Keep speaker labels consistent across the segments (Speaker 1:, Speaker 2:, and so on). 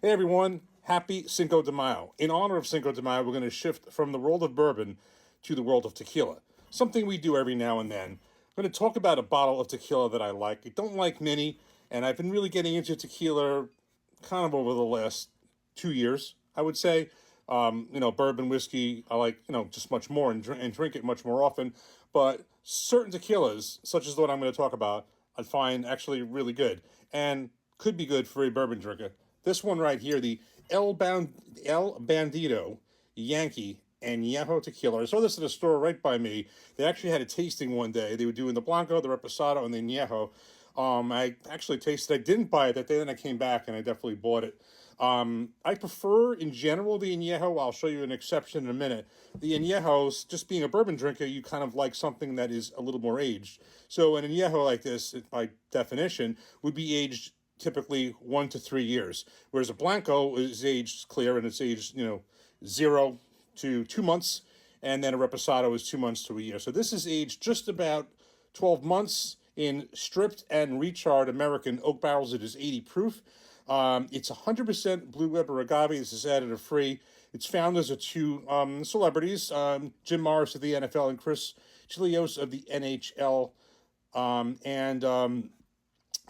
Speaker 1: Hey everyone, happy Cinco de Mayo. In honor of Cinco de Mayo, we're going to shift from the world of bourbon to the world of tequila. Something we do every now and then. I'm going to talk about a bottle of tequila that I like. I don't like many, and I've been really getting into tequila kind of over the last 2 years, I would say. Bourbon whiskey, I like, just much more and drink it much more often. But certain tequilas, such as the one I'm going to talk about, I find actually really good and could be good for a bourbon drinker. This one right here, the El Bandito Yankee Añejo tequila. I saw this at a store right by me. They actually had a tasting one day. They were doing the Blanco, the Reposado, and the Añejo. I actually tasted. I didn't buy it that day. Then I came back and I definitely bought it. I prefer, in general, the Añejo. I'll show you an exception in a minute. The Añejos, just being a bourbon drinker, you kind of like something that is a little more aged. So an Añejo like this, by definition, would be aged typically 1 to 3 years, whereas a Blanco is aged clear and it's aged, 0 to 2 months, and then a Reposado is 2 months to a year. So this is aged just about 12 months in stripped and recharred American oak barrels. It is 80 proof. It's 100% Blue Weber agave. This is additive free. Its founders are two celebrities, Jim Morris of the NFL and Chris Chilios of the NHL. And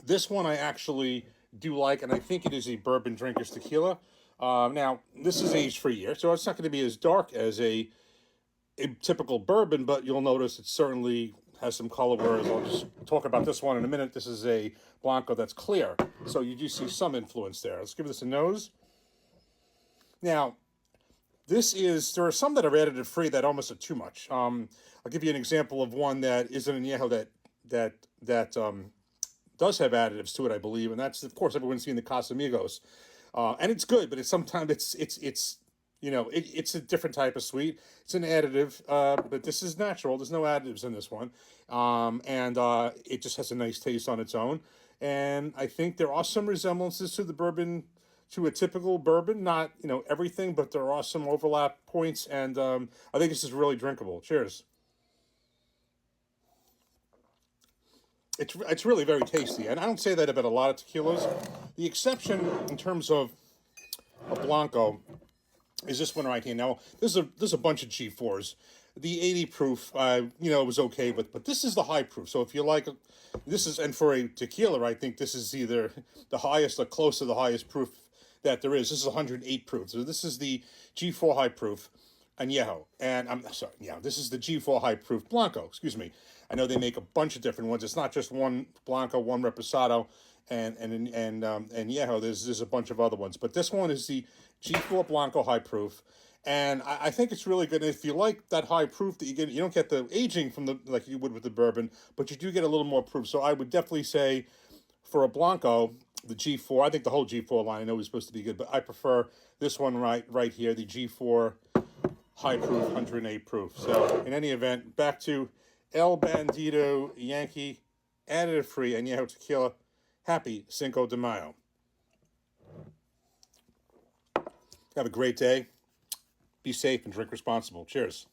Speaker 1: this one I actually do like, and I think it is a bourbon drinker's tequila. Now, this is aged for a year, so it's not going to be as dark as a typical bourbon, but you'll notice it certainly has some color, whereas I'll just talk about this one in a minute. This is a Blanco that's clear, so you do see some influence there. Let's give this a nose. Now, there are some that are additive free that almost are too much. I'll give you an example of one that is an añejo that does have additives to it, I believe, and that's, of course, everyone's seen the Casamigos, and it's good, but it's a different type of sweet. It's an additive, but this is natural. There's no additives in this one, and it just has a nice taste on its own. And I think there are some resemblances to the bourbon, to a typical bourbon. Not everything, but there are some overlap points, and I think this is really drinkable. Cheers. It's really very tasty, and I don't say that about a lot of tequilas. The exception in terms of a Blanco is this one right here. Now, there's a bunch of G4s. The 80 proof, was okay, but this is the high proof. So if you like, and for a tequila, I think this is either the highest or close to the highest proof that there is. This is 108 proof. So this is the G4 high proof Añejo. And I'm sorry, yeah, this is the G4 high proof Blanco, excuse me. I know they make a bunch of different ones. It's not just one Blanco, one Reposado, and Añejo. There's a bunch of other ones, but this one is the G4 Blanco high proof, and I think it's really good. And if you like that high proof that you don't get the aging from the like you would with the bourbon, but you do get a little more proof. So I would definitely say for a Blanco, the G4. I think the whole G4 line I know is supposed to be good, but I prefer this one right here, the G4 high proof, 108 proof. So in any event, back to El Bandito Yankee, additive free Añejo tequila. Happy Cinco de Mayo. Have a great day. Be safe and drink responsible. Cheers.